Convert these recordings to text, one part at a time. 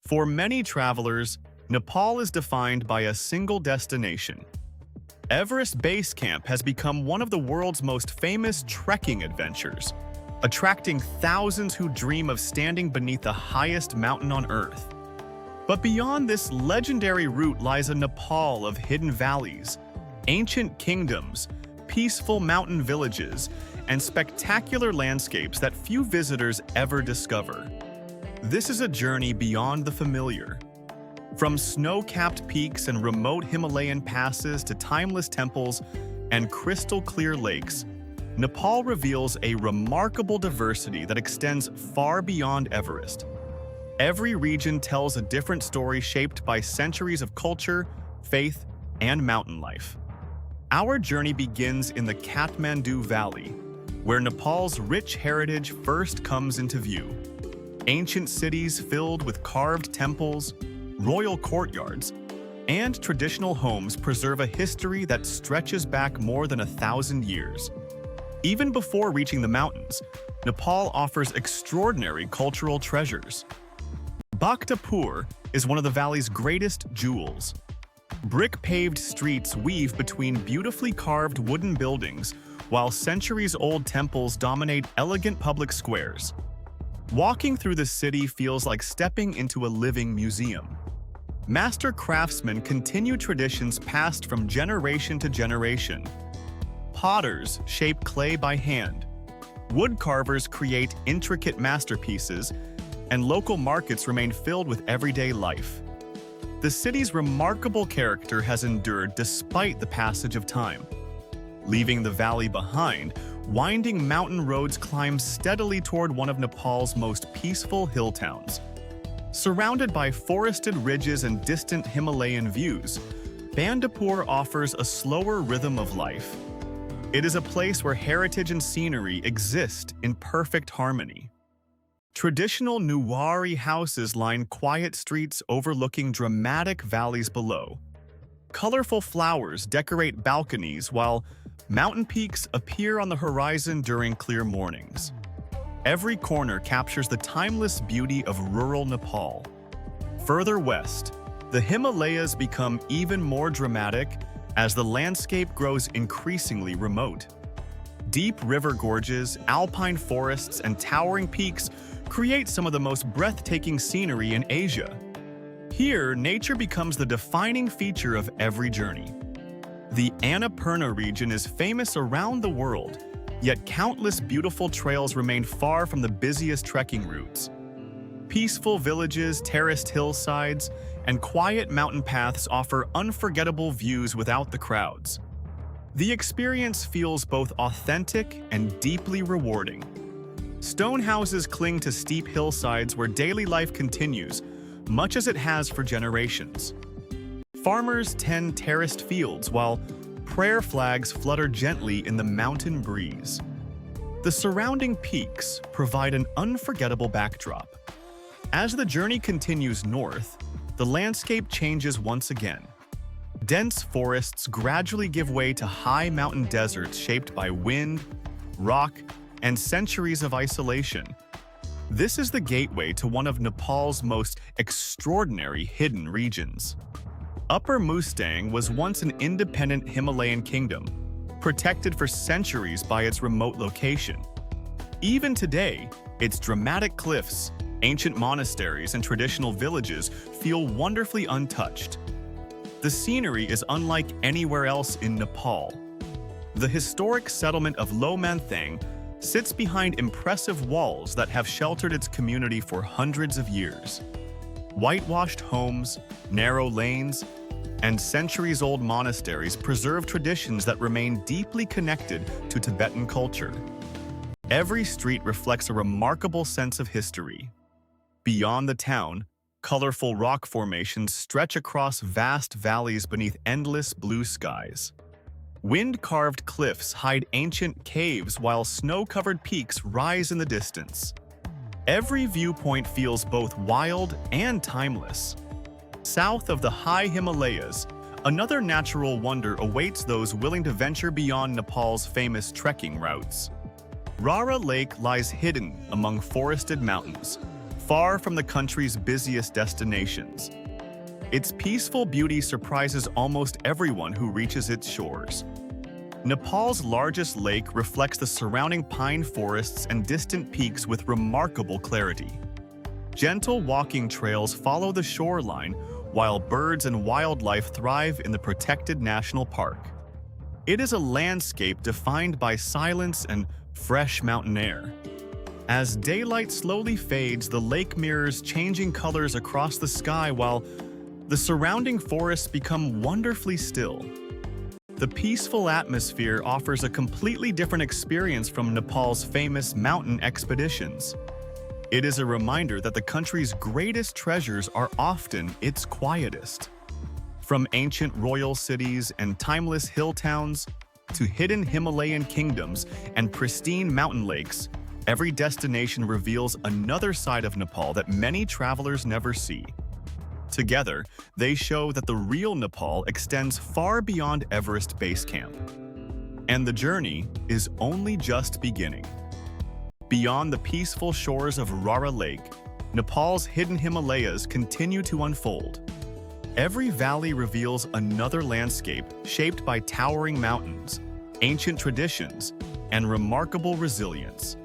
For many travelers, Nepal is defined by a single destination. Everest Base Camp has become one of the world's most famous trekking adventures, attracting thousands who dream of standing beneath the highest mountain on Earth. But beyond this legendary route lies a Nepal of hidden valleys, ancient kingdoms, peaceful mountain villages, and spectacular landscapes that few visitors ever discover. This is a journey beyond the familiar. From snow-capped peaks and remote Himalayan passes to timeless temples and crystal-clear lakes, Nepal reveals a remarkable diversity that extends far beyond Everest. Every region tells a different story shaped by centuries of culture, faith, and mountain life. Our journey begins in the Kathmandu Valley, where Nepal's rich heritage first comes into view. Ancient cities filled with carved temples, royal courtyards, and traditional homes preserve a history that stretches back more than 1,000 years. Even before reaching the mountains, Nepal offers extraordinary cultural treasures. Bhaktapur is one of the valley's greatest jewels. Brick-paved streets weave between beautifully carved wooden buildings, while centuries-old temples dominate elegant public squares. Walking through the city feels like stepping into a living museum. Master craftsmen continue traditions passed from generation to generation. Potters shape clay by hand. Wood carvers create intricate masterpieces, and local markets remain filled with everyday life. The city's remarkable character has endured despite the passage of time. Leaving the valley behind, winding mountain roads climb steadily toward one of Nepal's most peaceful hill towns. Surrounded by forested ridges and distant Himalayan views, Bandipur offers a slower rhythm of life. It is a place where heritage and scenery exist in perfect harmony. Traditional Nuwari houses line quiet streets overlooking dramatic valleys below. Colorful flowers decorate balconies while mountain peaks appear on the horizon during clear mornings. Every corner captures the timeless beauty of rural Nepal. Further west, the Himalayas become even more dramatic as the landscape grows increasingly remote. Deep river gorges, alpine forests, and towering peaks create some of the most breathtaking scenery in Asia. Here, nature becomes the defining feature of every journey. The Annapurna region is famous around the world, yet countless beautiful trails remain far from the busiest trekking routes. Peaceful villages, terraced hillsides, and quiet mountain paths offer unforgettable views without the crowds. The experience feels both authentic and deeply rewarding. Stone houses cling to steep hillsides where daily life continues, much as it has for generations. Farmers tend terraced fields while prayer flags flutter gently in the mountain breeze. The surrounding peaks provide an unforgettable backdrop. As the journey continues north, the landscape changes once again. Dense forests gradually give way to high mountain deserts shaped by wind, rock, and centuries of isolation. This is the gateway to one of Nepal's most extraordinary hidden regions. Upper Mustang was once an independent Himalayan kingdom, protected for centuries by its remote location. Even today, its dramatic cliffs, ancient monasteries, and traditional villages feel wonderfully untouched. The scenery is unlike anywhere else in Nepal. The historic settlement of Langtang sits behind impressive walls that have sheltered its community for hundreds of years. Whitewashed homes, narrow lanes, and centuries-old monasteries preserve traditions that remain deeply connected to Tibetan culture. Every street reflects a remarkable sense of history. Beyond the town, colorful rock formations stretch across vast valleys beneath endless blue skies. Wind-carved cliffs hide ancient caves while snow-covered peaks rise in the distance. Every viewpoint feels both wild and timeless. South of the high Himalayas, another natural wonder awaits those willing to venture beyond Nepal's famous trekking routes. Rara Lake lies hidden among forested mountains, far from the country's busiest destinations. Its peaceful beauty surprises almost everyone who reaches its shores. Nepal's largest lake reflects the surrounding pine forests and distant peaks with remarkable clarity. Gentle walking trails follow the shoreline, while birds and wildlife thrive in the protected national park. It is a landscape defined by silence and fresh mountain air. As daylight slowly fades, the lake mirrors changing colors across the sky while the surrounding forests become wonderfully still. The peaceful atmosphere offers a completely different experience from Nepal's famous mountain expeditions. It is a reminder that the country's greatest treasures are often its quietest. From ancient royal cities and timeless hill towns to hidden Himalayan kingdoms and pristine mountain lakes, every destination reveals another side of Nepal that many travelers never see. Together, they show that the real Nepal extends far beyond Everest Base Camp. And the journey is only just beginning. Beyond the peaceful shores of Rara Lake, Nepal's hidden Himalayas continue to unfold. Every valley reveals another landscape shaped by towering mountains, ancient traditions, and remarkable resilience.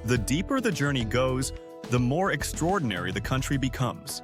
The deeper the journey goes, the more extraordinary the country becomes.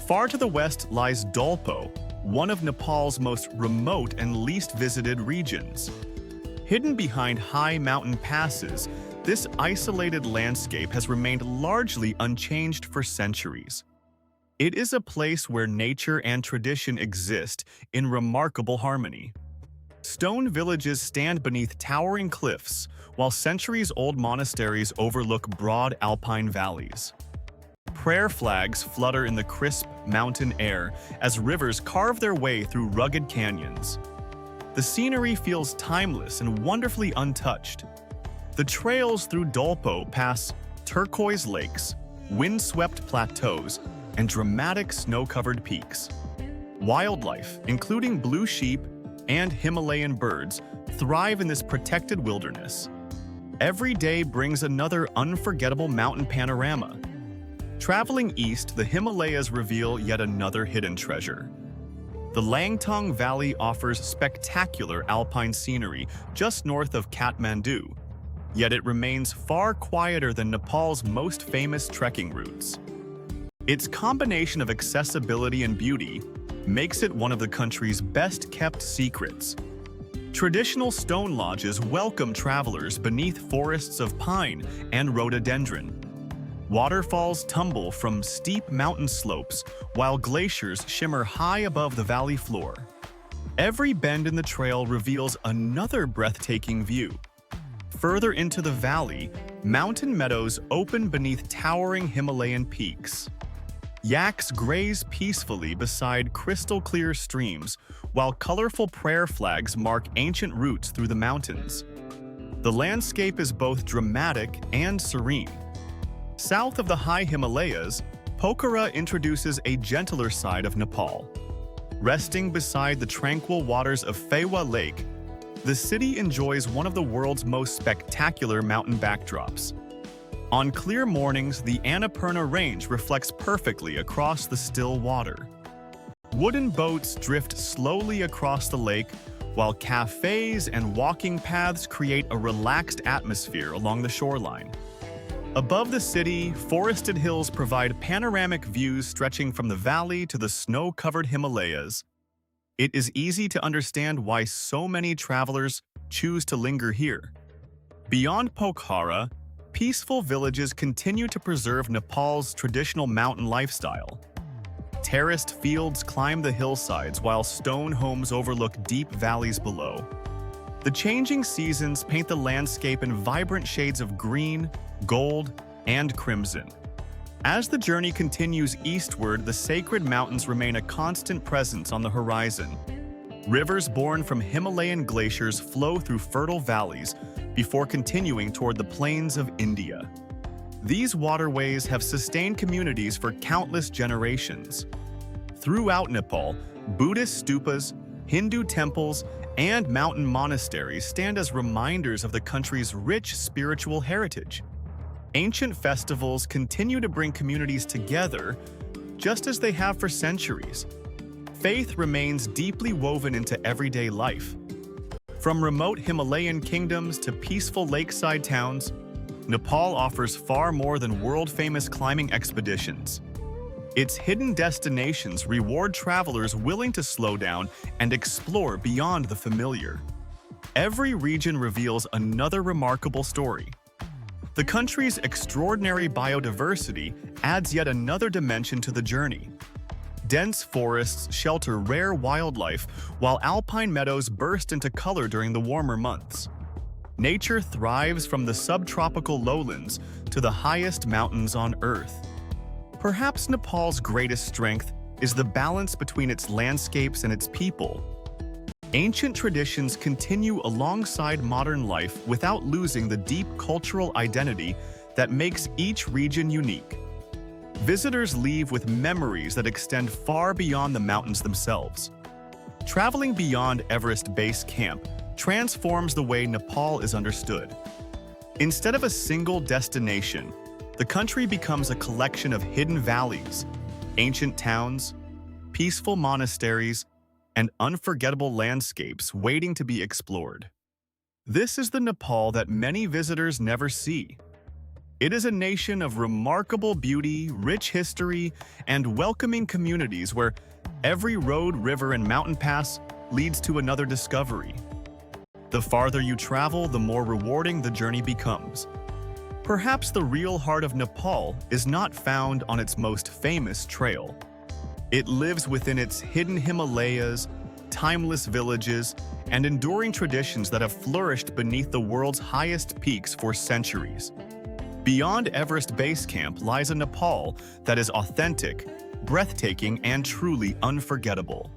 Far to the west lies Dolpo, one of Nepal's most remote and least visited regions. Hidden behind high mountain passes, this isolated landscape has remained largely unchanged for centuries. It is a place where nature and tradition exist in remarkable harmony. Stone villages stand beneath towering cliffs, while centuries-old monasteries overlook broad alpine valleys. Prayer flags flutter in the crisp mountain air as rivers carve their way through rugged canyons. The scenery feels timeless and wonderfully untouched. The trails through Dolpo pass turquoise lakes, wind-swept plateaus, and dramatic snow-covered peaks. Wildlife, including blue sheep and Himalayan birds, thrive in this protected wilderness. Every day brings another unforgettable mountain panorama. Traveling east, the Himalayas reveal yet another hidden treasure. The Langtang Valley offers spectacular alpine scenery just north of Kathmandu, yet it remains far quieter than Nepal's most famous trekking routes. Its combination of accessibility and beauty makes it one of the country's best-kept secrets. Traditional stone lodges welcome travelers beneath forests of pine and rhododendron. Waterfalls tumble from steep mountain slopes, while glaciers shimmer high above the valley floor. Every bend in the trail reveals another breathtaking view. Further into the valley, mountain meadows open beneath towering Himalayan peaks. Yaks graze peacefully beside crystal-clear streams, while colorful prayer flags mark ancient routes through the mountains. The landscape is both dramatic and serene. South of the high Himalayas, Pokhara introduces a gentler side of Nepal. Resting beside the tranquil waters of Rara Lake, the city enjoys one of the world's most spectacular mountain backdrops. On clear mornings, the Annapurna Range reflects perfectly across the still water. Wooden boats drift slowly across the lake, while cafes and walking paths create a relaxed atmosphere along the shoreline. Above the city, forested hills provide panoramic views stretching from the valley to the snow-covered Himalayas. It is easy to understand why so many travelers choose to linger here. Beyond Pokhara, peaceful villages continue to preserve Nepal's traditional mountain lifestyle. Terraced fields climb the hillsides while stone homes overlook deep valleys below. The changing seasons paint the landscape in vibrant shades of green, gold, and crimson. As the journey continues eastward, the sacred mountains remain a constant presence on the horizon. Rivers born from Himalayan glaciers flow through fertile valleys before continuing toward the plains of India. These waterways have sustained communities for countless generations. Throughout Nepal, Buddhist stupas, Hindu temples, and mountain monasteries stand as reminders of the country's rich spiritual heritage. Ancient festivals continue to bring communities together, just as they have for centuries. Faith remains deeply woven into everyday life. From remote Himalayan kingdoms to peaceful lakeside towns, Nepal offers far more than world-famous climbing expeditions. Its hidden destinations reward travelers willing to slow down and explore beyond the familiar. Every region reveals another remarkable story. The country's extraordinary biodiversity adds yet another dimension to the journey. Dense forests shelter rare wildlife, while alpine meadows burst into color during the warmer months. Nature thrives from the subtropical lowlands to the highest mountains on Earth. Perhaps Nepal's greatest strength is the balance between its landscapes and its people. Ancient traditions continue alongside modern life without losing the deep cultural identity that makes each region unique. Visitors leave with memories that extend far beyond the mountains themselves. Traveling beyond Everest Base Camp transforms the way Nepal is understood. Instead of a single destination, the country becomes a collection of hidden valleys, ancient towns, peaceful monasteries, and unforgettable landscapes waiting to be explored. This is the Nepal that many visitors never see. It is a nation of remarkable beauty, rich history, and welcoming communities where every road, river, and mountain pass leads to another discovery. The farther you travel, the more rewarding the journey becomes. Perhaps the real heart of Nepal is not found on its most famous trail. It lives within its hidden Himalayas, timeless villages, and enduring traditions that have flourished beneath the world's highest peaks for centuries. Beyond Everest Base Camp lies a Nepal that is authentic, breathtaking, and truly unforgettable.